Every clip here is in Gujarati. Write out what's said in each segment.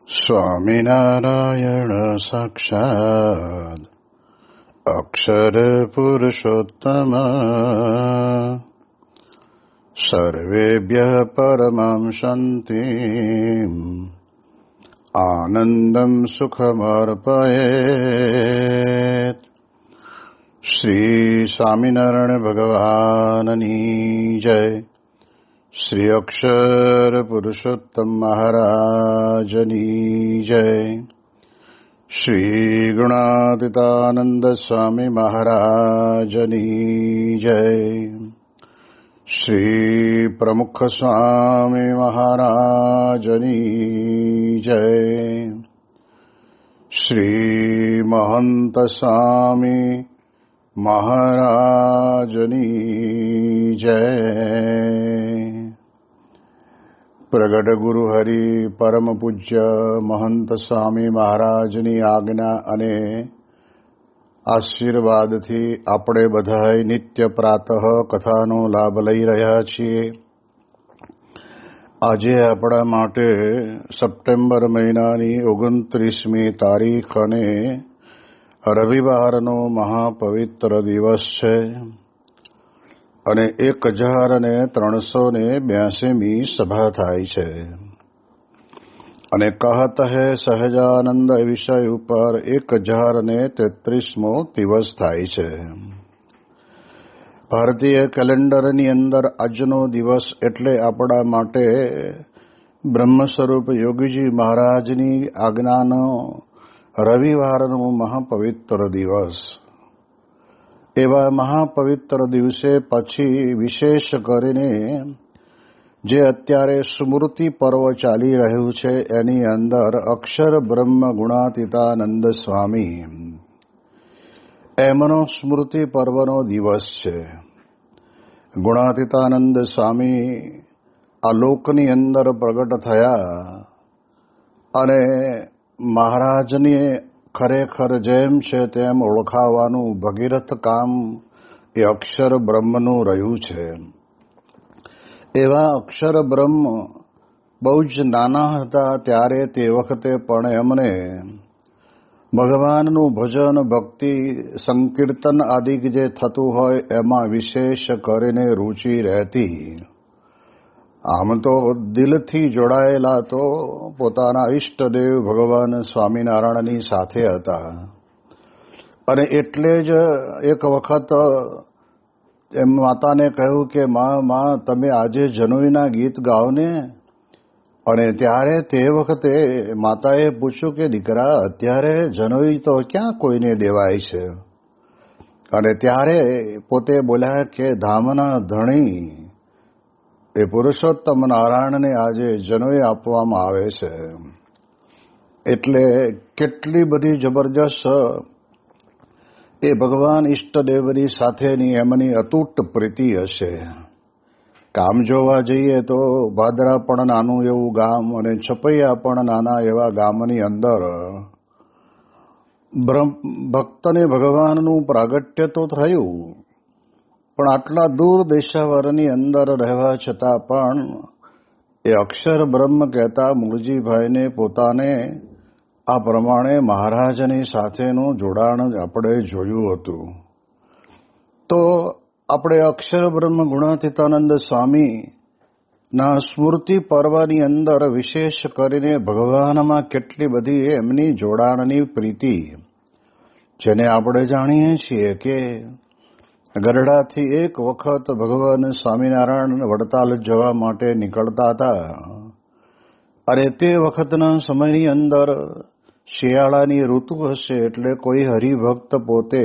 સ્વામિનારાયણ સાક્ષાત્ અક્ષર પુરુષોત્તમ સર્વેભ્યઃ પરમં શાંતિં આનંદં સુખમર્પયેત. શ્રી સ્વામિનારાયણ ભગવાનની જય. શ્રી અક્ષર પુરુષોત્તમ મહારાજની જય. શ્રી ગુણાતીતાનંદ સ્વામી મહારાજની જય. શ્રી પ્રમુખ સ્વામી મહારાજની જય. શ્રી મહંત સ્વામી મહારાજની જય. પ્રગટ ગુરુ હરિ પરમ પૂજ્ય મહંત સ્વામી મહારાજની આજ્ઞા અને આશીર્વાદથી આપણે બધાય નિત્ય પ્રાતઃ કથાનો લાભ લઈ રહ્યા છીએ. આજે આપણા માટે સપ્ટેમ્બર મહિનાની 29મી તારીખ અને રવિવારનો મહાપવિત્ર દિવસ છે અને 1382મી સભા થાય છે અને કહત હૈ સહજાનંદ વિષય ઉપર 1033મો દિવસ થાય છે. ભારતીય કેલેન્ડરની અંદર આજનો દિવસ એટલે આપણા માટે બ્રહ્મ સ્વરૂપ યોગીજી મહારાજની આજ્ઞાનો રવિવારનો મહાપવિત્ર દિવસ. એવા મહાપવિત્ર દિવસે પછી વિશેષ કરીને જે અત્યારે સ્મૃતિ પર્વ ચાલી રહ્યું છે એની અંદર અક્ષર બ્રહ્મ ગુણાતીતાનંદ સ્વામી એમનો સ્મૃતિ પર્વનો દિવસ છે. ગુણાતીતાનંદ સ્વામી આ લોકની અંદર પ્રગટ થયા અને મહારાજની ખરેખર જેમ છે તેમ ઓળખાવાનું ભગીરથ કામ એ અક્ષર બ્રહ્મનું રહ્યું છે. એવા અક્ષર બ્રહ્મ બહુ જ નાના હતા ત્યારે તે વખતે પણ એમને ભગવાનનું ભજન ભક્તિ સંકીર્તન આદિ જે થતું હોય એમાં વિશેષ કરીને રુચિ રહેતી. આમ તો દિલથી જોડાયેલા તો પોતાના ઈષ્ટદેવ ભગવાન સ્વામિનારાયણની સાથે હતા અને એટલે જ એક વખત એમ માતાને કહ્યું કે માં તમે આજે જનોઈના ગીત ગાઓને. અને ત્યારે તે વખતે માતાએ પૂછ્યું કે દીકરા અત્યારે જનોઈ તો ક્યાં કોઈને દેવાય છે. અને ત્યારે પોતે બોલ્યા કે ધામના ધણી એ પુરુષોત્તમ નારાયણને આજે જનોઈ આપવામાં આવે છે. એટલે કેટલી બધી જબરજસ્ત એ ભગવાન ઈષ્ટદેવની સાથેની એમની અતૂટ પ્રીતિ હશે. કામ જોવા જઈએ તો ભાદરા પણ નાનું એવું ગામ અને છપૈયા પણ નાના એવા ગામની અંદર ભક્તને ભગવાનનું પ્રાગટ્ય તો થયું, પણ આટલા દૂર દેશાવરની અંદર રહેવા છતાં પણ એ અક્ષર બ્રહ્મ કહેતા મૂળજીભાઈને પોતાને આ પ્રમાણે મહારાજની સાથેનું જોડાણ આપણે જોયું હતું. તો આપણે અક્ષર બ્રહ્મ ગુણાતીતાનંદ સ્વામીના સ્મૃતિ પર્વની અંદર વિશેષ કરીને ભગવાનમાં કેટલી બધી એમની જોડાણની પ્રીતિ, જેને આપણે જાણીએ છીએ કે ગરડાથી એક વખત ભગવાન સ્વામિનારાયણ વડતાલ જવા માટે નીકળતા હતા અને તે વખતના સમયની અંદર શિયાળાની ઋતુ હશે એટલે કોઈ હરિભક્ત પોતે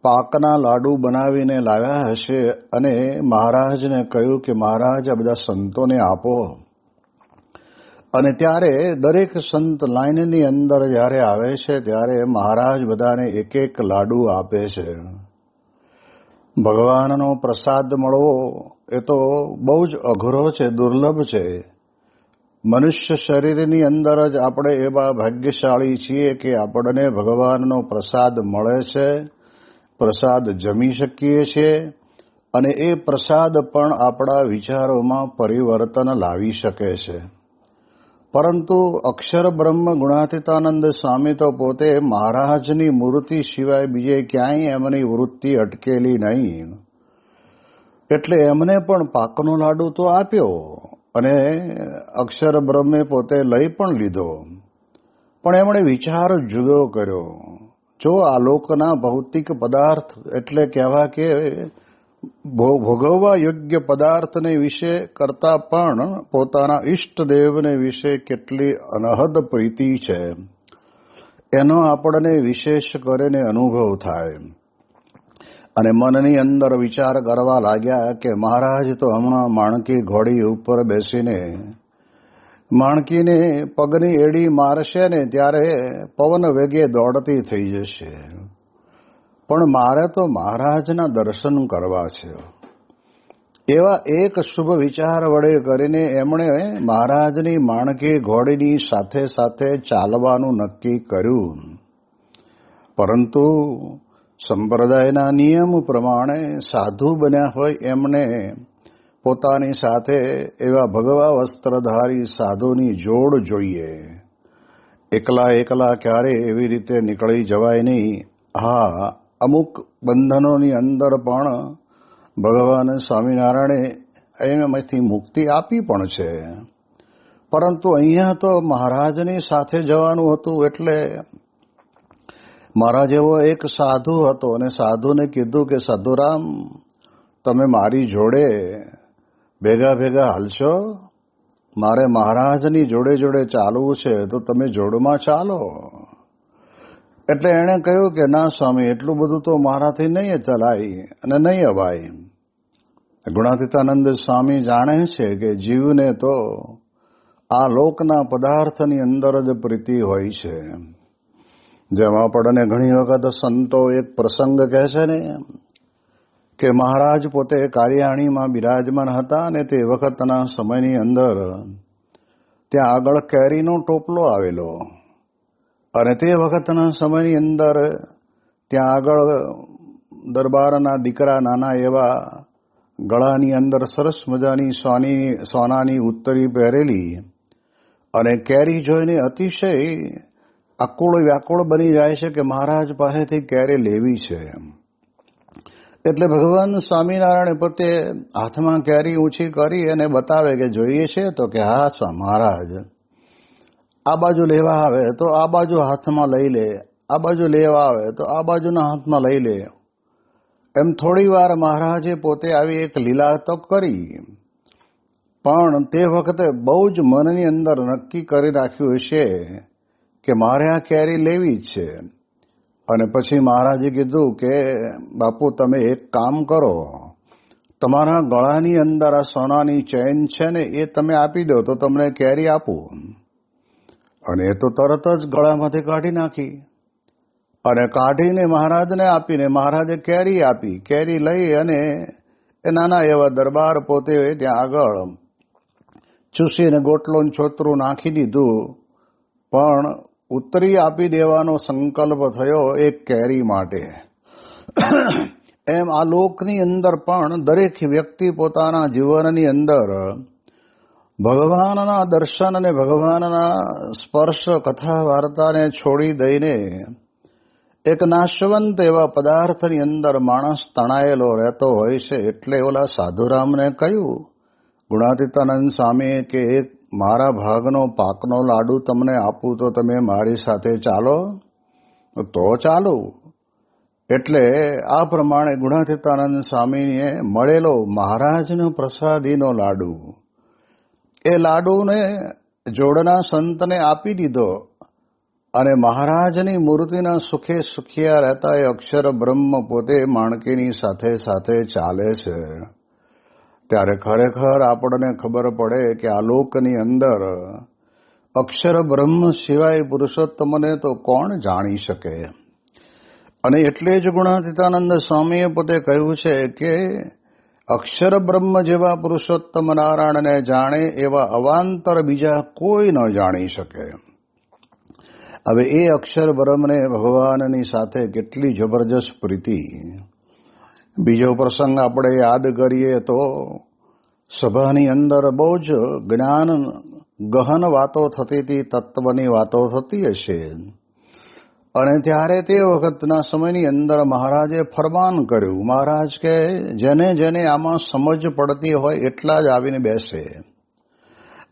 પાકના લાડુ બનાવીને લાવ્યા હશે અને મહારાજને કહ્યું કે મહારાજ આ બધા સંતોને આપો. અને ત્યારે દરેક સંત લાઈનની અંદર જ્યારે આવે છે ત્યારે મહારાજ બધાને એક એક લાડુ આપે છે. ભગવાનનો પ્રસાદ મળવો એ તો બહુ જ અઘરો છે, દુર્લભ છે. મનુષ્ય શરીરની અંદર જ આપણે એવા ભાગ્યશાળી છીએ કે આપણને ભગવાનનો પ્રસાદ મળે છે, પ્રસાદ જમી શકીએ છીએ અને એ પ્રસાદ પણ આપણા વિચારોમાં પરિવર્તન લાવી શકે છે. પરંતુ અક્ષર બ્રહ્મ ગુણાતીતાનંદ સ્વામી તો પોતે મહારાજની મૂર્તિ સિવાય બીજે ક્યાંય એમની વૃત્તિ અટકેલી નહીં. એટલે એમને પણ પાકનો લાડુ તો આપ્યો અને અક્ષર બ્રહ્મે પોતે લઈ પણ લીધો. પણ એમણે વિચાર જુદો કર્યો. જો આલોકના ભૌતિક પદાર્થ એટલે કહેવા કે ભોગવવા યોગ્ય પદાર્થને વિશે કરતા પણ પોતાના ઈષ્ટદેવને વિશે કેટલી અનહદ પ્રીતિ છે એનો આપણને વિશેષ કરીને અનુભવ થાય. અને મનની અંદર વિચાર કરવા લાગ્યા કે મહારાજ તો હમણાં માણકી ઘોડી ઉપર બેસીને માણકીને પગની એડી મારશે ને ત્યારે પવન વેગે દોડતી થઈ જશે, પણ મારે તો મહારાજના દર્શન કરવા છે. એવા એક શુભ વિચાર વડે કરીને એમણે મહારાજની માણકી ઘોડીની સાથે સાથે ચાલવાનું નક્કી કર્યું. પરંતુ સંપ્રદાયના નિયમ પ્રમાણે સાધુ બન્યા હોય એમને પોતાની સાથે એવા ભગવા વસ્ત્રધારી સાધુની જોડ જોઈએ. એકલા એકલા ક્યારે એવી રીતે નીકળી જવાય નહીં. હા, અમુક બંધનોની અંદર પણ ભગવાન સ્વામિનારાયણે એમાંથી મુક્તિ આપી પણ છે. પરંતુ અહીંયા તો મહારાજની સાથે જવાનું હતું. એટલે મારા જેવો એક સાધુ હતો અને સાધુને કીધું કે સાધુરામ, તમે મારી જોડે ભેગા ભેગા હાલશો? મારે મહારાજની જોડે જોડે ચાલવું છે, તો તમે જોડમાં ચાલો. એટલે એણે કહ્યું કે ના સ્વામી, એટલું બધું તો મારાથી નહીં ચલાય અને નહીં અવાય. ગુણાતીતાનંદ સ્વામી જાણે છે કે જીવને તો આ લોકના પદાર્થની અંદર જ પ્રીતિ હોય છે. જેમ આપણને ઘણી વખત સંતો એક પ્રસંગ કહે છે ને કે મહારાજ પોતે કાર્યાણીમાં બિરાજમાન હતા અને તે વખતના સમયની અંદર ત્યાં આગળ કેરીનો ટોપલો આવેલો અને તે વખતના સમયની અંદર ત્યાં આગળ દરબારના દીકરા નાના એવા ગળાની અંદર સરસ મજાની સોનાની ઉત્તરી પહેરેલી અને કેરી જોઈને અતિશય આકુળ વ્યાકુળ બની જાય છે કે મહારાજ પાસેથી કેરી લેવી છે. એટલે ભગવાન સ્વામિનારાયણ પોતે હાથમાં કેરી ઊંચી કરી અને બતાવે કે જોઈએ છે? તો કે હા મહારાજ. આ બાજુ લેવા આવે તો આ બાજુ હાથમાં લઈ લે, આ બાજુ લેવા આવે તો આ બાજુના હાથમાં લઈ લે. એમ થોડી વાર મહારાજે પોતે આવી એક લીલા તો કરી, પણ તે વખતે બહુ જ મનની અંદર નક્કી કરી રાખ્યું હશે કે મારે આ કેરી લેવી જ છે. અને પછી મહારાજે કીધું કે બાપુ, તમે એક કામ કરો, તમારા ગળાની અંદર આ સોનાની ચેન છે ને એ તમે આપી દો તો તમને કેરી આપું. અને એ તો તરત જ ગળામાંથી કાઢી નાખી અને કાઢીને મહારાજને આપીને મહારાજે કેરી આપી. કેરી લઈ અને એ નાના એવા દરબાર પોતે ત્યાં આગળ ચૂસીને ગોટલો છોતરું નાખી દીધું. પણ ઉત્તરી આપી દેવાનો સંકલ્પ થયો એક કેરી માટે. એમ આ લોકની અંદર પણ દરેક વ્યક્તિ પોતાના જીવનની અંદર ભગવાનના દર્શન અને ભગવાનના સ્પર્શ કથા વાર્તાને છોડી દઈને એક નાશવંત એવા પદાર્થની અંદર માણસ તણાયેલો રહેતો હોય છે. એટલે ઓલા સાધુરામને કહ્યું ગુણાતીતાનંદ સ્વામી કે એક મારા ભાગનો પાકનો લાડુ તમને આપું તો તમે મારી સાથે ચાલો? તો ચાલો. એટલે આ પ્રમાણે ગુણાતીતાનંદ સ્વામીને મળેલો મહારાજનો પ્રસાદીનો લાડુ, એ લાડુને જોડના સંતને આપી દીધો અને મહારાજની મૂર્તિના સુખે સુખિયા રહેતા એ અક્ષર બ્રહ્મ પોતે માણકીની સાથે સાથે ચાલે છે. ત્યારે ખરેખર આપણને ખબર પડે કે આ લોકની અંદર અક્ષર બ્રહ્મ સિવાય પુરુષોત્તમને તો કોણ જાણી શકે. અને એટલે જ ગુણાતીતાનંદ સ્વામીએ પોતે કહ્યું છે કે અક્ષર બ્રહ્મ જેવા પુરુષોત્તમ નારાયણને જાણે એવા અવાંતર બીજા કોઈ ન જાણી શકે. હવે એ અક્ષર બ્રહ્મને ભગવાનની સાથે કેટલી જબરજસ્ત પ્રીતિ. બીજો પ્રસંગ આપણે યાદ કરીએ તો સભાની અંદર બહુ જ જ્ઞાન ગહન વાતો થતી હતી, તત્વની વાતો થતી હશે. અને ત્યારે તે વખતના સમયની અંદર મહારાજે ફરમાન કર્યું. મહારાજ કે જેને જેને આમાં સમજ પડતી હોય એટલા જ આવીને બેસે,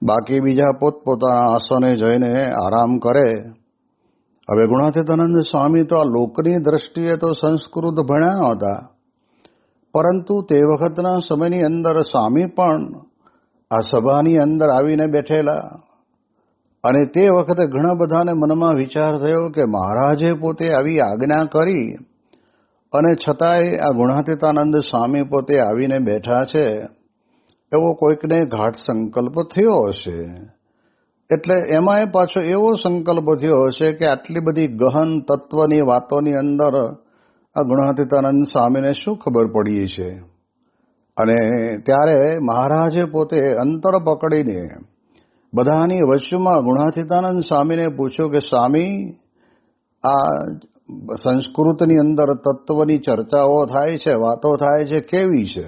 બાકી બીજા પોતપોતાના આસને જઈને આરામ કરે. હવે ગુણાતીતાનંદ સ્વામી તો આ લોકની દ્રષ્ટિએ તો સંસ્કૃત ભણ્યા નહોતા, પરંતુ તે વખતના સમયની અંદર સ્વામી પણ આ સભાની અંદર આવીને બેઠેલા. અને તે વખતે ઘણા બધાને મનમાં વિચાર થયો કે મહારાજે પોતે આવી આજ્ઞા કરી અને છતાંય આ ગુણાતીતાનંદ સ્વામી પોતે આવીને બેઠા છે, એવો કોઈકને ઘાટ સંકલ્પ થયો હશે. એટલે એમાંય પાછો એવો સંકલ્પ થયો હશે કે આટલી બધી ગહન તત્વની વાતોની અંદર આ ગુણાતીતાનંદ સ્વામીને શું ખબર પડી છે. અને ત્યારે મહારાજે પોતે અંતર પકડીને બધાની વચમાં ગુણાતીતાનંદ સ્વામીને પૂછ્યું કે સ્વામી, આ સંસ્કૃતની અંદર તત્વની ચર્ચાઓ થાય છે, વાતો થાય છે, કેવી છે?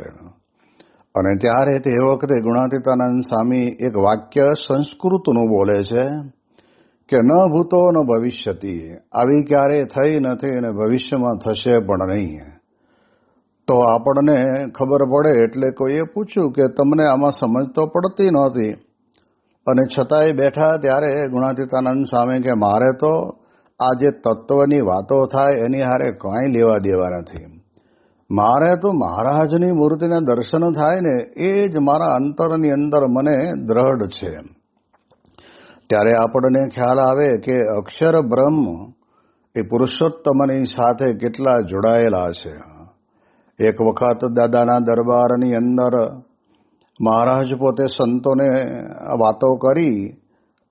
અને ત્યારે તે વખતે ગુણાતીતાનંદ સ્વામી એક વાક્ય સંસ્કૃતનું બોલે છે કે ન ભૂતો ન ભવિષ્યતિ, આવી ક્યારે થઈ નથી અને ભવિષ્યમાં થશે પણ નહીં. તો આપણને ખબર પડે એટલે કોઈએ પૂછ્યું કે તમને આમાં સમજ તો પડતી નહોતી, અને છતાંય બેઠા ત્યારે ગુણાતીતાનંદ સ્વામી કે મારે તો આ જે તત્વની વાતો થાય એની હારે કાંઈ લેવા દેવા નથી. મારે તો મહારાજની મૂર્તિના દર્શન થાય ને એ જ મારા અંતરની અંદર મને દ્રઢ છે. ત્યારે આપણને ખ્યાલ આવે કે અક્ષર બ્રહ્મ એ પુરુષોત્તમની સાથે કેટલા જોડાયેલા છે. એક વખત દાદાના દરબારની અંદર મહારાજ પોતે સંતોને વાતો કરી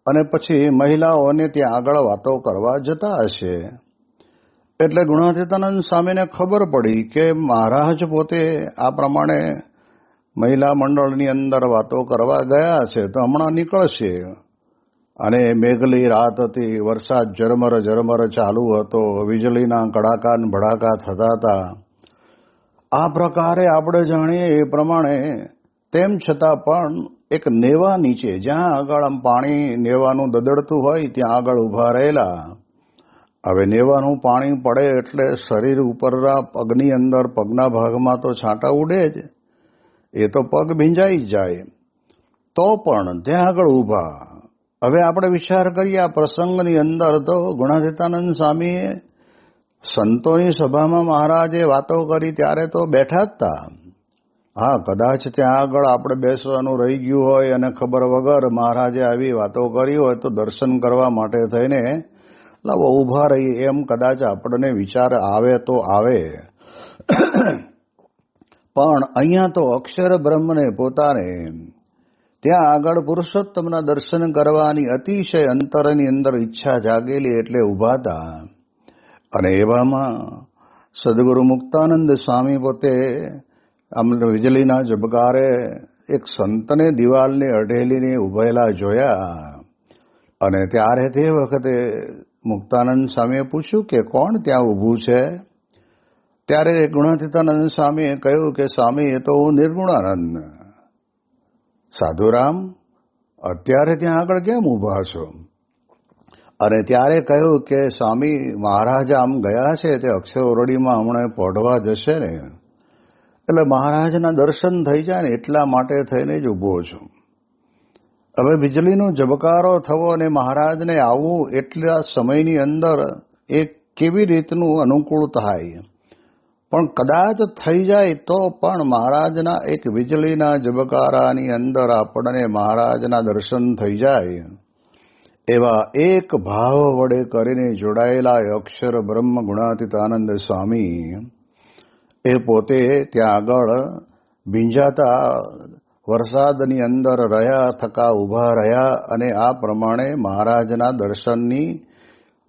અને પછી મહિલાઓને ત્યાં આગળ વાતો કરવા જતા હશે. એટલે ગુણાતીતાનંદ સ્વામીને ખબર પડી કે મહારાજ પોતે આ પ્રમાણે મહિલા મંડળની અંદર વાતો કરવા ગયા છે, તો હમણાં નીકળશે. અને મેઘલી રાત હતી, વરસાદ ઝરમર ઝરમર ચાલુ હતો, વીજળીના કડાકા ને ભડાકા થતા હતા. આ પ્રકારે આપણે જાણીએ એ પ્રમાણે તેમ છતાં પણ એક નેવા નીચે, જ્યાં આગળ આમ પાણી નેવાનું દદડતું હોય ત્યાં આગળ ઊભા રહેલા. હવે નેવાનું પાણી પડે એટલે શરીર ઉપરના પગની અંદર, પગના ભાગમાં તો છાંટા ઉડે જ, એ તો પગ ભીંજાઈ જ જાય. તો પણ ત્યાં આગળ ઊભા. હવે આપણે વિચાર કરીએ આ પ્રસંગની અંદર તો ગુણાતીતાનંદ સ્વામીએ સંતોની સભામાં મહારાજે વાતો કરી ત્યારે તો બેઠા જ હતા. હા, કદાચ ત્યાં આગળ આપણે બેસવાનું રહી ગયું હોય અને ખબર વગર મહારાજે આવી વાતો કરી હોય તો દર્શન કરવા માટે થઈને લાવો ઊભા રહીએ એમ કદાચ આપણને વિચાર આવે તો આવે. પણ અહીંયા તો અક્ષર બ્રહ્મને પોતાને ત્યાં આગળ પુરુષોત્તમના દર્શન કરવાની અતિશય અંતરની અંદર ઈચ્છા જાગેલી એટલે ઊભા હતા. અને એવામાં સદગુરુ મુક્તાનંદ સ્વામી પોતે આમ વીજળીના ઝબકારે એક સંતને દિવાલને અઢેલીને ઉભેલા જોયા. અને ત્યારે તે વખતે મુક્તાનંદ સ્વામીએ પૂછ્યું કે કોણ ત્યાં ઊભું છે? ત્યારે ગુણાતીતાનંદ સ્વામીએ કહ્યું કે સ્વામી, એ તો હું નિર્ગુણાનંદ. સાધુરામ, અત્યારે ત્યાં આગળ કેમ ઊભા છો? અને ત્યારે કહ્યું કે સ્વામી, મહારાજ આમ ગયા છે તે અક્ષર ઓરડીમાં હમણાં પહોંચવા જશે ને, એટલે મહારાજના દર્શન થઈ જાય ને એટલા માટે થઈને જ ઊભો છું. હવે વીજળીનો ઝબકારો થવો અને મહારાજને આવવું એટલા સમયની અંદર એ કેવી રીતનું અનુકૂળ થાય? પણ કદાચ થઈ જાય તો પણ મહારાજના એક વીજળીના ઝબકારાની અંદર આપણને મહારાજના દર્શન થઈ જાય એવા એક ભાવ વડે કરીને જોડાયેલા અક્ષર બ્રહ્મ ગુણાતીતાનંદ સ્વામી એ પોતે ત્યાં આગળ ભીંજાતા વરસાદની અંદર રહ્યા થકા ઊભા રહ્યા અને આ પ્રમાણે મહારાજના દર્શનની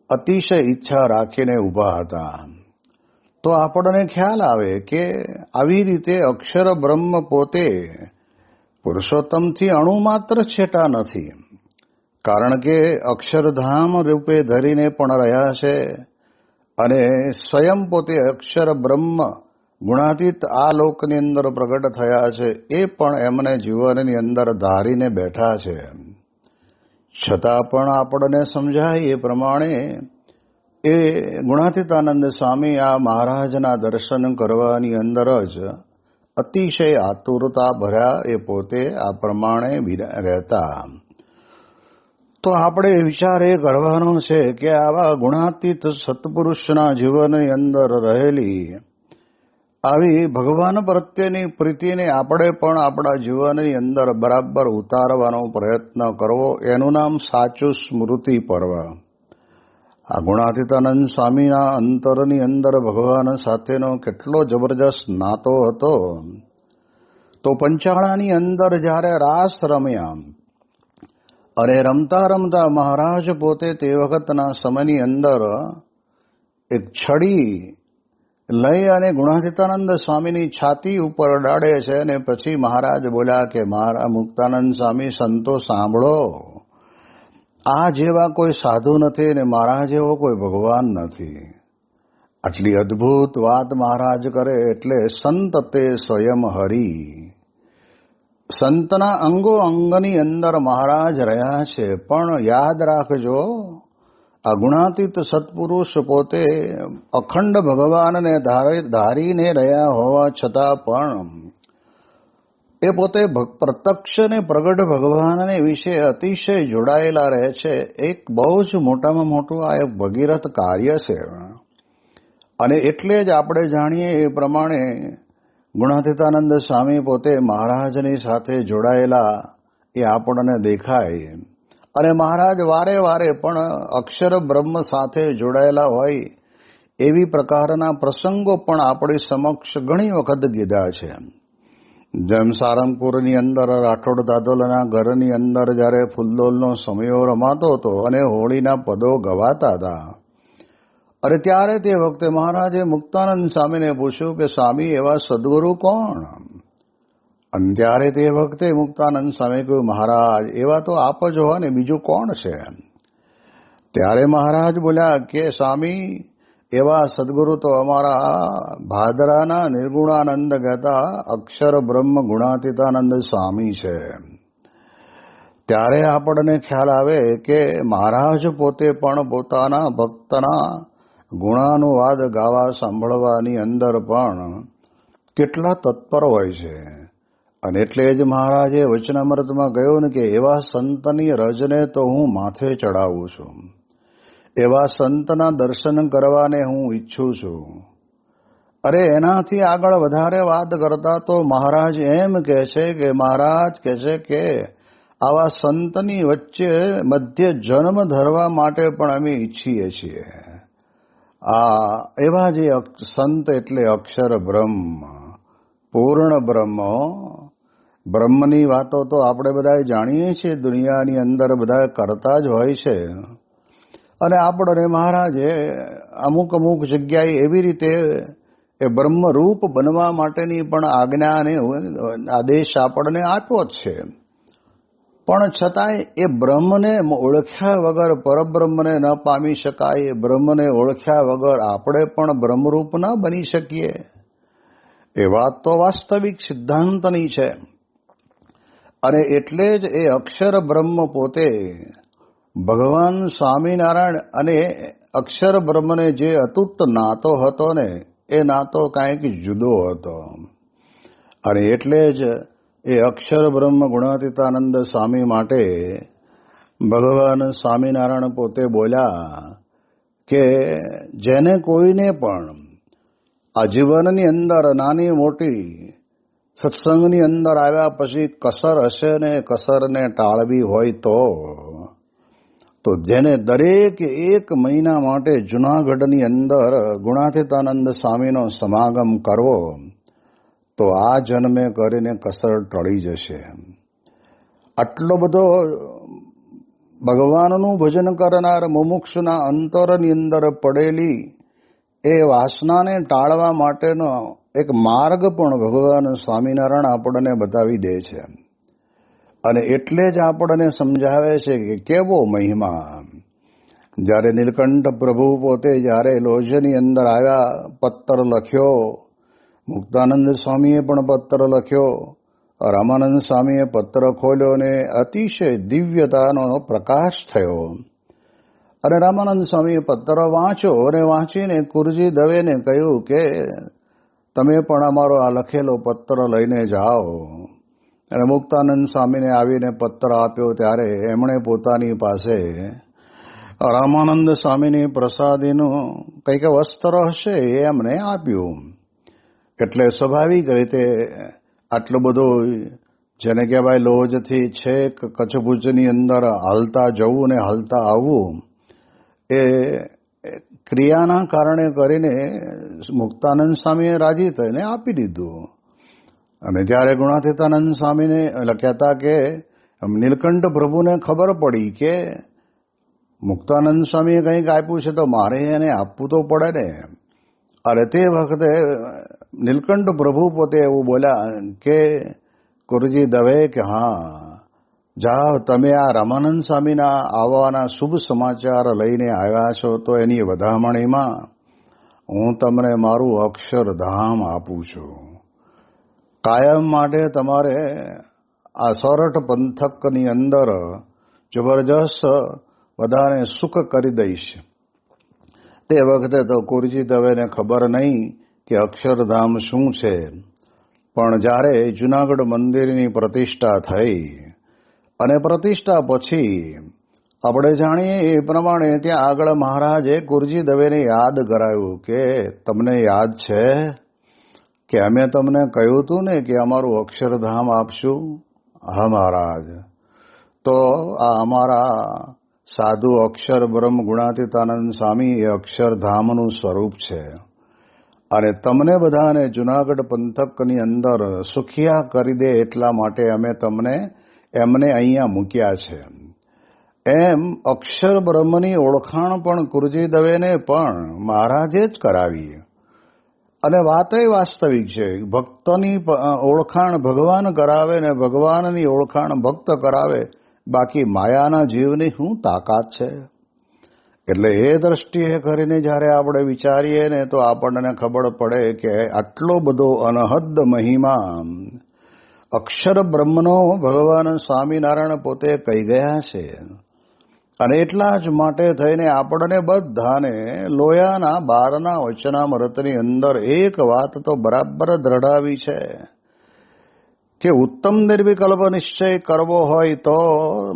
અતિશય ઈચ્છા રાખીને ઊભા હતા. તો આપણને ખ્યાલ આવે કે આવી રીતે અક્ષર બ્રહ્મ પોતે પુરુષોત્તમથી અણુ માત્ર છેટા નથી, કારણ કે અક્ષરધામ રૂપે ધરીને પણ રહ્યા છે અને સ્વયં પોતે અક્ષર બ્રહ્મ ગુણાતીત આ લોકની અંદર પ્રગટ થયા છે, એ પણ એમને જીવનની અંદર ધારીને બેઠા છે. છતાં પણ આપણને સમજાય એ પ્રમાણે એ ગુણાતીતાનંદ સ્વામી આ મહારાજના દર્શન કરવાની અંદર જ અતિશય આતુરતા ભર્યા એ પોતે આ પ્રમાણે રહેતા. તો આપણે વિચાર એ કરવાનો છે કે આવા ગુણાતીત સત્પુરુષના જીવનની અંદર રહેલી આવી ભગવાન પ્રત્યેની પ્રીતિને આપણે પણ આપણા જીવનની અંદર બરાબર ઉતારવાનો પ્રયત્ન કરવો, એનું નામ સાચું સ્મૃતિ પર્વ. આ ગુણાતીતાનંદ સ્વામીના અંતરની અંદર ભગવાન સાથેનો કેટલો જબરજસ્ત નાતો હતો. તો પંચાળાની અંદર જ્યારે રાસ રમ્યા અને રમતા રમતા મહારાજ પોતે તે વખતના સમયની અંદર એક છડી લઈ અને ગુણાતીતાનંદ સ્વામીની છાતી ઉપર અડાડે છે અને પછી મહારાજ બોલ્યા કે મારા મુક્તાનંદ સ્વામી સંતો સાંભળો, આ જેવા કોઈ સાધુ નથી અને મારા જેવો કોઈ ભગવાન નથી. આટલી અદ્ભુત વાત મહારાજ કરે એટલે સંત તે સ્વયં હરિ. સંતના અંગો અંગની અંદર મહારાજ રહ્યા છે, પણ યાદ રાખજો આ ગુણાતીત સત્પુરુષ પોતે અખંડ ભગવાનને ધારીને રહ્યા હોવા છતાં પણ એ પોતે પ્રત્યક્ષ ને પ્રગટ ભગવાનને વિશે અતિશય જોડાયેલા રહે છે. એક બહુ જ મોટામાં મોટું આ એક ભગીરથ કાર્ય છે. અને એટલે જ આપણે જાણીએ એ પ્રમાણે ગુણાતીતાનંદ સ્વામી પોતે મહારાજની સાથે જોડાયેલા એ આપણને દેખાય. અને મહારાજ વારે વારે પણ અક્ષર બ્રહ્મ સાથે જોડાયેલા હોય એવી પ્રકારના પ્રસંગો પણ આપણી સમક્ષ ઘણી વખત કીધા છે. જેમ સારંગપુરની અંદર રાઠોડ દાદોલના ઘરની અંદર જ્યારે ફૂલદોલનો સમયો રમાતો હતો અને હોળીના પદો ગવાતા હતા, અને ત્યારે તે વખતે મહારાજે મુક્તાનંદ સ્વામીને પૂછ્યું કે સ્વામી એવા સદગુરુ કોણ? અને ત્યારે તે વખતે મુક્તાનંદ સ્વામી કહ્યું, મહારાજ એવા તો આપ જ હો ને બીજું કોણ છે? ત્યારે મહારાજ બોલ્યા કે સ્વામી એવા સદગુરુ તો અમારા ભાદરાના નિર્ગુણાનંદ કહેતા અક્ષર બ્રહ્મ ગુણાતીતાનંદ સ્વામી છે. ત્યારે આપણને ખ્યાલ આવે કે મહારાજ પોતે પણ પોતાના ભક્તના ગુણાનુવાદ ગાવા સાંભળવાની અંદર પણ કેટલા તત્પર હોય છે. અને એટલે જ મહારાજે વચનામૃતમાં કહ્યું ને કે એવા સંતની રજને તો હું માથે ચડાવું છું, એવા સંતના દર્શન કરવાને હું ઈચ્છું છું. અરે એનાથી આગળ વધારે વાત કરતા તો મહારાજ એમ કહે છે કે મહારાજ કહે છે કે આવા સંતની વચ્ચે મધ્ય જન્મ ધરવા માટે પણ અમે ઈચ્છીએ છીએ. આ એવા જે સંત એટલે અક્ષર બ્રહ્મ, પૂર્ણ બ્રહ્મ. બ્રહ્મની વાતો તો આપણે બધા જાણીએ છીએ, દુનિયાની અંદર બધા કરતા જ હોય છે. અને આપણને મહારાજે અમુક અમુક જગ્યાએ એવી રીતે એ બ્રહ્મરૂપ બનવા માટેની પણ આજ્ઞા અને આદેશ આપણને આપ્યો જ છે. પણ છતાંય એ બ્રહ્મને ઓળખ્યા વગર પરબ્રહ્મને ન પામી શકાય. એ બ્રહ્મને ઓળખ્યા વગર આપણે પણ બ્રહ્મરૂપ ન બની શકીએ. એ વાત તો વાસ્તવિક સિદ્ધાંતની છે. અને એટલે જ એ અક્ષર બ્રહ્મ પોતે ભગવાન સ્વામિનારાયણ અને અક્ષર બ્રહ્મને જે અતૂટ નાતો હતો ને એ નાતો કાંઈક જુદો હતો. અને એટલે જ એ અક્ષર બ્રહ્મ ગુણાતીતાનંદ સ્વામી માટે ભગવાન સ્વામિનારાયણ પોતે બોલ્યા કે જેને કોઈને પણ આ જીવનની અંદર નાની મોટી સત્સંગની અંદર આવ્યા પછી કસર હશે ને કસરને ટાળવી હોય તો જેને દરેક એક મહિના માટે જૂનાગઢની અંદર ગુણાતીતાનંદ સ્વામીનો સમાગમ કરવો તો આ જન્મે કરીને કસર ટળી જશે. આટલો બધો ભગવાનનું ભજન કરનાર મુમુક્ષુના અંતરની અંદર પડેલી એ વાસનાને ટાળવા માટેનો એક માર્ગ પણ ભગવાન સ્વામિનારાયણ આપણને બતાવી દે છે. અને એટલે જ આપણને સમજાવે છે કે કેવો મહિમા. જ્યારે નીલકંઠ પ્રભુ પોતે જ્યારે લોજની અંદર આવ્યા, પત્ર લખ્યો, મુક્તાનંદ સ્વામીએ પણ પત્ર લખ્યો, રામાનંદ સ્વામીએ પત્ર ખોલ્યો અને અતિશય દિવ્યતાનો પ્રકાશ થયો. અને રામાનંદ સ્વામીએ પત્ર વાંચ્યો અને વાંચીને કુરજી દવેને કહ્યું કે તમે પણ અમારો આ લખેલો પત્ર લઈને જાઓ. અને મુક્તાનંદ સ્વામીને આવીને પત્ર આપ્યો ત્યારે એમણે પોતાની પાસે રામાનંદ સ્વામીની પ્રસાદીનું કંઈક વસ્ત્ર હશે એ એમને આપ્યું. એટલે સ્વાભાવિક રીતે આટલું બધું જેને કહેવાય લોજથી છેક કચ્છભુજની અંદર હાલતા જવું ને હાલતા આવવું એ ક્રિયાના કારણે કરીને મુક્તાનંદ સ્વામીએ રાજી થઈને આપી દીધું. અને જ્યારે ગુણાતીતાનંદ સ્વામીને કહેતા કે નીલકંઠ પ્રભુને ખબર પડી કે મુક્તાનંદ સ્વામીએ કંઈક આપ્યું છે તો મારે એને આપવું તો પડે ને. અરે તે વખતે નીલકંઠ પ્રભુ પોતે એવું બોલ્યા કે કુરજી દવે કે હા જાઓ તમે આ રામાનંદ સ્વામીના આવવાના શુભ સમાચાર લઈને આવ્યા છો તો એની વધામણીમાં હું તમને મારું અક્ષરધામ આપું છું. કાયમ માટે તમારે આ સોરઠ પંથકની અંદર જબરજસ્ત બધાને સુખ કરી દઈશ. તે વખતે તો કુરજી દવેને ખબર નહીં કે અક્ષરધામ શું છે. પણ જ્યારે જૂનાગઢ મંદિરની પ્રતિષ્ઠા થઈ અને પ્રતિષ્ઠા પછી આપણે જાણીએ એ પ્રમાણે ત્યાં આગળ મહારાજે કુરજી દવેને યાદ કરાવ્યું કે તમને યાદ છે કે અમે તમને કહ્યું હતું ને કે અમારું અક્ષરધામ આપશું. હા મહારાજ, તો આ અમારા સાધુ અક્ષર બ્રહ્મ ગુણાતીતાનંદ સ્વામી એ અક્ષરધામનું સ્વરૂપ છે. અને તમને બધાને જૂનાગઢ પંથકની અંદર સુખિયા કરી દે એટલા માટે અમે તમને એમને અહીંયા મૂક્યા છે. એમ અક્ષર બ્રહ્મની ઓળખાણ પણ કુરજી દવેને પણ મહારાજે જ કરાવી. અને વાતય વાસ્તવિક છે. ભક્તની ઓળખાણ ભગવાન કરાવે ને ભગવાનની ઓળખાણ ભક્ત કરાવે. બાકી માયાના જીવની શું તાકાત છે? એટલે એ દ્રષ્ટિએ કરીને જ્યારે આપણે વિચારીએ ને તો આપણને ખબર પડે કે આટલો બધો અનહદ મહિમા અક્ષર બ્રહ્મનો ભગવાન સ્વામિનારાયણ પોતે કહી ગયા છે. અને એટલા જ માટે થઈને આપણને બધાને લોયાના 12ના વચનામૃતની અંદર એક વાત તો બરાબર દ્રઢાવી છે કે ઉત્તમ નિર્વિકલ્પ નિશ્ચય કરવો હોય તો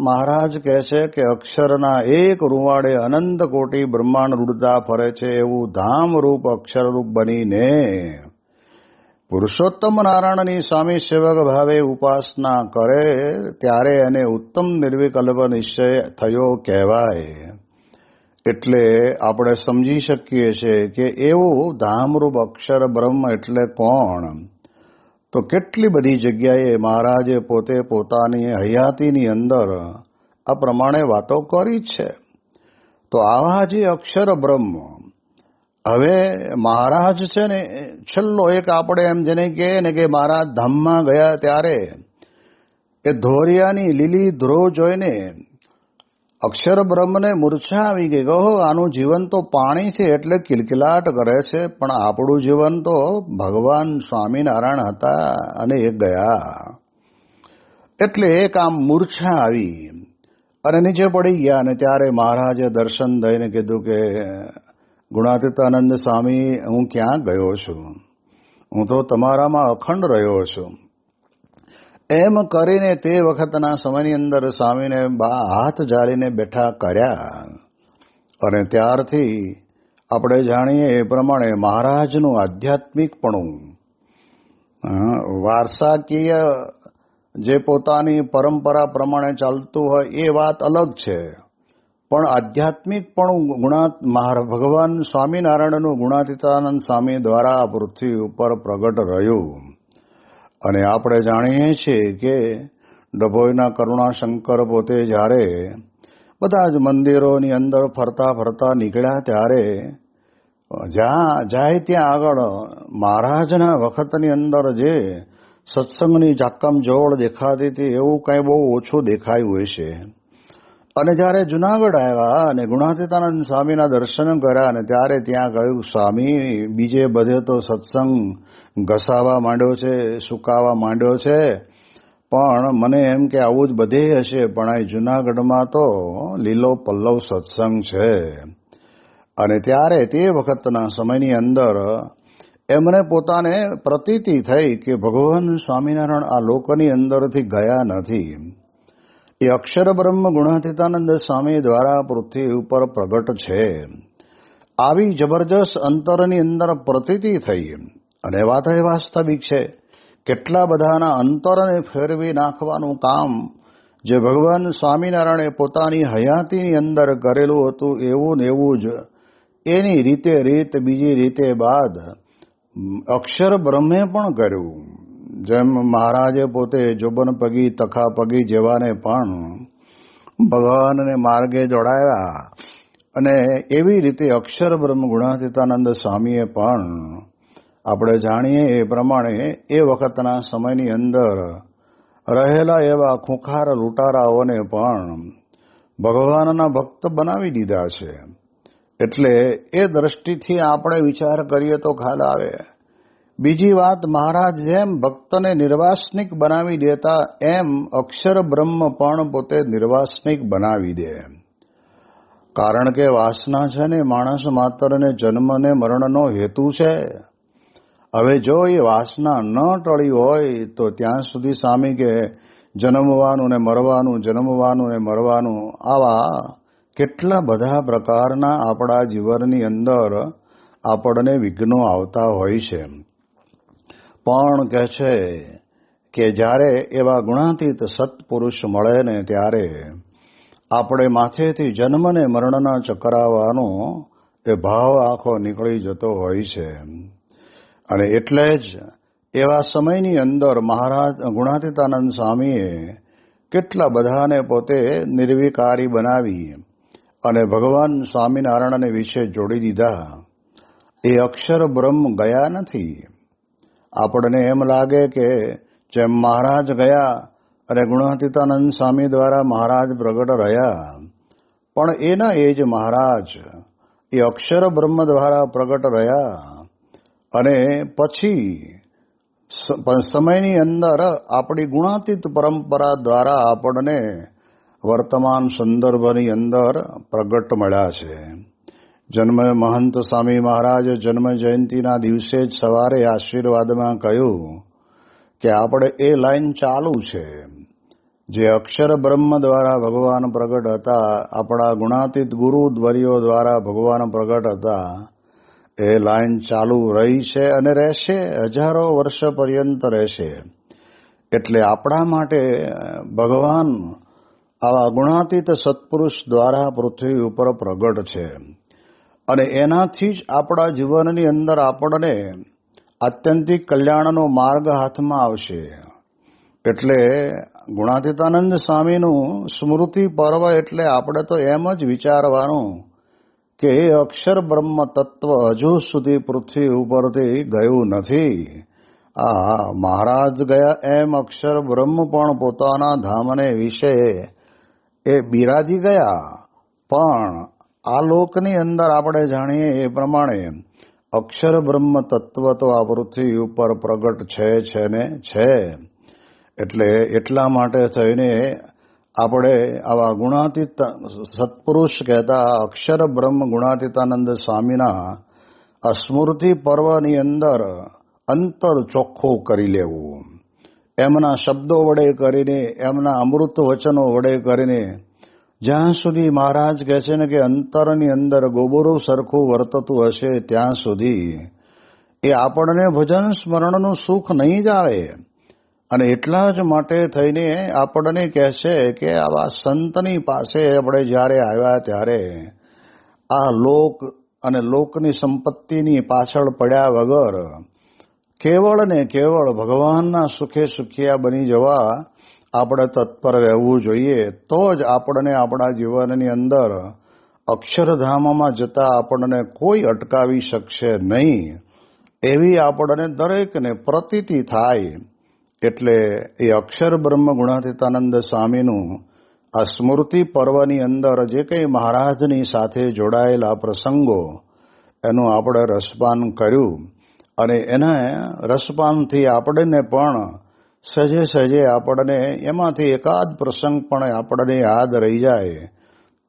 મહારાજ કહે છે કે અક્ષરના એક રૂવાડે અનંત કોટી બ્રહ્માંડ રૂડતા ફરે છે એવું ધામરૂપ અક્ષરરૂપ બનીને પુરુષોત્તમ નારાયણની સ્વામી સેવક ભાવે ઉપાસના કરે ત્યારે એને ઉત્તમ નિર્વિકલ્પ નિશ્ચય થયો કહેવાય. એટલે આપણે સમજી શકીએ છીએ કે એવું ધામરૂપ અક્ષર બ્રહ્મ એટલે કોણ? તો કેટલી બધી જગ્યાએ મહારાજે પોતે પોતાની હયાતીની અંદર આ પ્રમાણે વાતો કરી છે. તો આવા જે અક્ષર બ્રહ્મ હવે મહારાજ છે ને છેલ્લો એક આપણે એમ જેને કહે ને કે મહારાજ ધામમાં ગયા ત્યારે એ ધોરિયાની લીલી ધ્રો જોઈને અક્ષર બ્રહ્મને મૂર્છા આવી ગઈ. કહો આનું જીવન તો પાણી છે એટલે કિલકિલાટ કરે છે, પણ આપણું જીવન તો ભગવાન સ્વામિનારાયણ હતા અને એ ગયા. એટલે એક આમ મૂર્છા આવી અને નીચે પડી ગયા. અને ત્યારે મહારાજે દર્શન દઈને કીધું કે ગુણાતીતાનંદ સ્વામી, હું ક્યાં ગયો છું? હું તો તમારામાં અખંડ રહ્યો છું. એમ કરીને તે વખતના સમયની અંદર સ્વામીને હાથ જાળીને બેઠા કર્યા. અને ત્યારથી આપણે જાણીએ એ પ્રમાણે મહારાજનું આધ્યાત્મિકપણું વારસાકીય જે પોતાની પરંપરા પ્રમાણે ચાલતું હોય એ વાત અલગ છે, પણ આધ્યાત્મિકપણું ભગવાન સ્વામિનારાયણનું ગુણાતીતાનંદ સ્વામી દ્વારા આ પૃથ્વી ઉપર પ્રગટ રહ્યું. અને આપણે જાણીએ છીએ કે ડભોઈના કરુણાશંકર પોતે જ્યારે બધા જ મંદિરોની અંદર ફરતા ફરતા નીકળ્યા ત્યારે જ્યાં જાય ત્યાં આગળ મહારાજના વખતની અંદર જે સત્સંગની જાકમ જોડ દેખાતી હતી એવું કંઈ બહુ ઓછું દેખાયું હશે. અને જ્યારે જુનાગઢ આવ્યા અને ગુણાતીતાનંદ સ્વામીના દર્શન કર્યા અને ત્યારે ત્યાં કહ્યું, સ્વામી બીજે બધે તો સત્સંગ ઘસાવા માંડ્યો છે, સુકાવા માંડ્યો છે, પણ મને એમ કે આવું જ બધે હશે, પણ આ જૂનાગઢમાં તો લીલો પલ્લવ સત્સંગ છે. અને ત્યારે તે વખતના સમયની અંદર એમને પોતાને પ્રતીતિ થઈ કે ભગવાન સ્વામિનારાયણ આ લોકની અંદરથી ગયા નથી. એ અક્ષર બ્રહ્મ ગુણાતીતાનંદ સ્વામી દ્વારા પૃથ્વી ઉપર પ્રગટ છે. આવી જબરજસ્ત અંતરની અંદર પ્રતીતિ થઈ. અને વાત એ વાસ્તવિક છે. કેટલા બધાના અંતરને ફેરવી નાખવાનું કામ જે ભગવાન સ્વામિનારાયણે પોતાની હયાતીની અંદર કરેલું હતું, એવું ને એવું જ એની રીત બીજી રીતે બાદ અક્ષર બ્રહ્મે પણ કર્યું. જેમ મહારાજે પોતે જોબન પગી તખા પગી જેવાને પણ ભગવાનને માર્ગે જોડાયા, અને એવી રીતે અક્ષર બ્રહ્મ ગુણાતીતાનંદ સ્વામીએ પણ આપણે જાણીએ એ પ્રમાણે એ વખતના સમયની અંદર રહેલા એવા ખૂંખાર લૂંટારાઓને પણ ભગવાનના ભક્ત બનાવી દીધા છે. એટલે એ દ્રષ્ટિથી આપણે વિચાર કરીએ તો ખ્યાલ આવે. બીજી વાત, મહારાજ જેમ ભક્તને નિર્વાસનિક બનાવી દેતા, એમ અક્ષર બ્રહ્મ પણ પોતે નિર્વાસનિક બનાવી દે. કારણ કે વાસના છે ને માણસ માત્રને જન્મને મરણનો હેતુ છે. હવે જો એ વાસના ન ટળી હોય તો ત્યાં સુધી સ્વામી કે જન્મવાનું ને મરવાનું, જન્મવાનું ને મરવાનું, આવા કેટલા બધા પ્રકારના આપણા જીવનની અંદર આપણને વિઘ્નો આવતા હોય છે. પણ કહે છે કે જ્યારે એવા ગુણાતીત સત્પુરુષ મળે ને ત્યારે આપણે માથેથી જન્મ ને મરણના ચકરાવાનો એ ભાવ આખો નીકળી જતો હોય છે. અને એટલે જ એવા સમયની અંદર મહારાજ ગુણાતીતાનંદ સ્વામીએ કેટલા બધાને પોતે નિર્વિકારી બનાવી અને ભગવાન સ્વામિનારાયણને વિશે જોડી દીધા. એ અક્ષર બ્રહ્મ ગયા નથી. આપણને એમ લાગે કે જેમ મહારાજ ગયા અને ગુણાતીતાનંદ સ્વામી દ્વારા મહારાજ પ્રગટ રહ્યા, પણ એના એ જ મહારાજ એ અક્ષર બ્રહ્મ દ્વારા પ્રગટ રહ્યા. અને પછી સમયની અંદર આપણી ગુણાતીત પરંપરા દ્વારા આપણને વર્તમાન સંદર્ભની અંદર પ્રગટ મળ્યા છે. જન્મ મહંત સ્વામી મહારાજ જન્મ જયંતિના દિવસે જ સવારે આશીર્વાદમાં કહ્યું કે આપણે એ લાઈન ચાલુ છે. જે અક્ષર બ્રહ્મ દ્વારા ભગવાન પ્રગટ હતા, આપણા ગુણાતીત ગુરુ દ્વર્યો દ્વારા ભગવાન પ્રગટ હતા, એ લાઈન ચાલુ રહી છે અને રહેશે, હજારો વર્ષ પર્યંત રહેશે. એટલે આપણા માટે ભગવાન આવા ગુણાતીત સત્પુરુષ દ્વારા પૃથ્વી ઉપર પ્રગટ છે. અને એનાથી જ આપણા જીવનની અંદર આપણને આત્યંતિક કલ્યાણનો માર્ગ હાથમાં આવશે. એટલે ગુણાતીતાનંદ સ્વામીનું સ્મૃતિ પર્વ એટલે આપણે તો એમ જ વિચારવાનું કે એ અક્ષર બ્રહ્મ તત્વ હજુ સુધી પૃથ્વી ઉપરથી ગયું નથી. આ મહારાજ ગયા એમ અક્ષર બ્રહ્મ પણ પોતાના ધામને વિશે એ બિરાજી ગયા. પણ આ લોકની અંદર આપણે જાણીએ એ પ્રમાણે અક્ષર બ્રહ્મ તત્વ તો આ પૃથ્વી ઉપર પ્રગટ છે ને છે. એટલે એટલા માટે થઈને આપણે આવા ગુણાતીત સત્પુરુષ કહેતા અક્ષર બ્રહ્મ ગુણાતીતાનંદ સ્વામીના આ સ્મૃતિ પર્વની અંદર અંતર ચોખ્ખું કરી લેવું. એમના શબ્દો વડે કરીને, એમના અમૃત વચનો વડે કરીને, જ્યાં સુધી મહારાજ કહે છે ને કે અંતરની અંદર ગોબરું સરખું વર્તતું હશે ત્યાં સુધી એ આપણને ભજન સ્મરણનું સુખ નહીં જ આવે. અને એટલા જ માટે થઈને આપણને કહે છે કે આવા સંતની પાસે આપણે જ્યારે આવ્યા ત્યારે આ લોક અને લોકની સંપત્તિની પાછળ પડ્યા વગર કેવળ ને કેવળ ભગવાનના સુખે સુખિયા બની જવા આપણે તત્પર રહેવું જોઈએ. તો જ આપણને આપણા જીવનની અંદર અક્ષરધામમાં જતા આપણને કોઈ અટકાવી શકશે નહીં, એવી આપણને દરેકને પ્રતીતિ થાય. એટલે એ અક્ષર બ્રહ્મ ગુણાતીતાનંદ સ્વામીનું આ સ્મૃતિ પર્વની અંદર જે કંઈ મહારાજની સાથે જોડાયેલા પ્રસંગો એનું આપણે રસપાન કર્યું. અને એના રસપાનથી આપણને પણ સહેજે સહેજે આપણને એમાંથી એકાદ પ્રસંગ પણ આપણને યાદ રહી જાય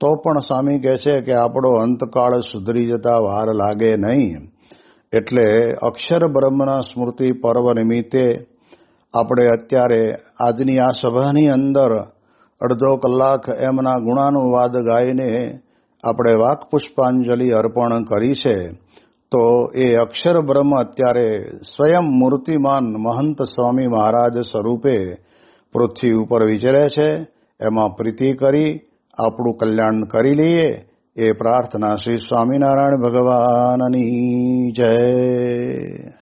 તો પણ સ્વામી કહે છે કે આપણો અંતકાળ સુધરી જતા વાર લાગે નહીં. એટલે અક્ષર બ્રહ્મના સ્મૃતિ પર્વ નિમિત્તે આપણે અત્યારે આજની આ સભાની અંદર અડધો કલાક એમના ગુણાનુવાદ ગાઈને આપણે વાક પુષ્પાંજલિ અર્પણ કરી છે. તો એ અક્ષર બ્રહ્મ અત્યારે સ્વયં મૂર્તિમાન મહંત સ્વામી મહારાજ સ્વરૂપે પૃથ્વી ઉપર વિચરે છે. એમાં પ્રીતિ કરી આપણું કલ્યાણ કરી લઈએ એ પ્રાર્થના શ્રી સ્વામિનારાયણ ભગવાનની જય.